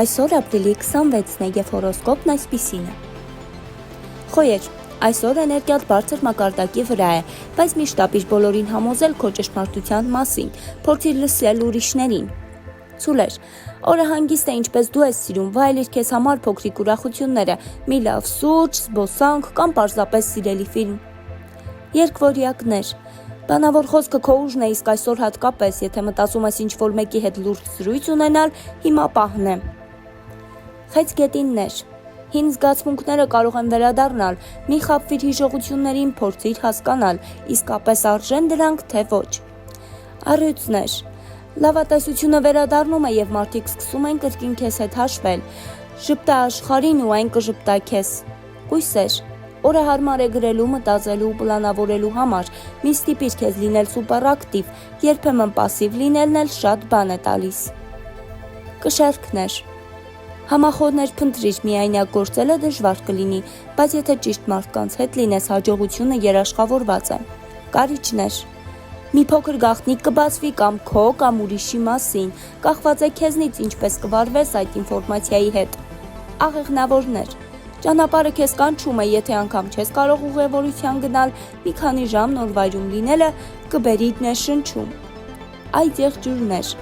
Այսօր ապրիլի 26-ն է և հորոսկոպն այսպիսին է։ Խոյեր, այսօր էներգիատ բարձր մակարդակի վրա է, բայց միշտ ապիր բոլորին համոզել քո ճշմարտության մասին, փորձիր լսել ուրիշներին։ Ցուլեր, օրը հանգիստ է ինչպես դու ես սիրում, վայելիր քեզ համար փոքրիկ ուրախությունները, մի լավ սուրճ, զբոսանք կամ պարզապես սիրելի ֆիլմ։ Երկվորյակներ, բանավոր խոսքը քո ուժն է, իսկ այսօր հատկապես, եթե մտածում ես ինչ-որ մեկի հետ լուրջ զրույց ունենալ, հիմա պահն է։ Խեցգետիններ, հին զգացմունքները կարող են վերադառնալ, մի խաբվիր հիշողություններին, փորձիր հասկանալ, իսկապես արժեն դրանք, թե ոչ։ Առյուծներ, լավատեսությունը վերադառնում է և մարդիկ սկսում են կրկին քեզ հետ հաշվել, ժպտա աշխարհին ու այն կժպտա քեզ։ Կույսեր, օրը հարմար է գրելու, մտածելու ու պլանավորելու համար, մի ստիպիր քեզ լինել սուպերակտիվ, երբեմն պասիվ լինելն էլ շատ բան է տալիս։ Կշեռքներ, համախոհներ փնտրիր, միայնակ գործելը դժվար կլինի, բայց եթե ճիշտ մարդկանց հետ լինես, հաջողությունը երաշխավորված է։ Կարիճներ, մի փոքր գաղտնիք կբացվի կամ քո կամ ուրիշի մասին, կախված է քեզնից ինչպես կվարվես այդ ինֆորմացիայի հետ։ Աղեղնավորներ, ճանապարհը քեզ կանչում է, եթե անգամ չես կարող ուղևորության գնալ, մի քանի ժամ նոր վայրում լինելը կբերի ներշնչում։ Այդ եղջյուրներ,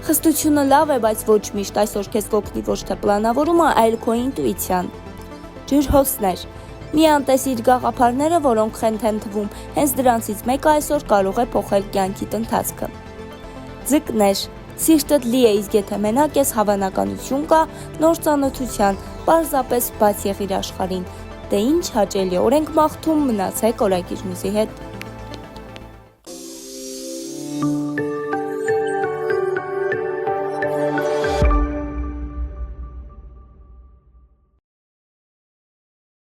խստությունը լավ է, բայց ոչ միշտ այսօր քեզ կօգնի ոչ թե պլանավորումը, այլ քո ինտուիցիան։ Ջրհոսներ, մի անտեսիր գաղափարները, որոնք խենթ են թվում, հենց դրանցից մեկը այսօր կարող է փոխել կյանքիդ ընթացքը։ Ձկներ, սիրտդ լի է, իսկ եթե մենակ ես, հավանականություն կա նոր ծանոթության, պարզապես բաց եղիր աշխարհին։ Դե ինչ հաճելի օր ենք մաղթում, մնացեք օրագիր մյուսի հետ։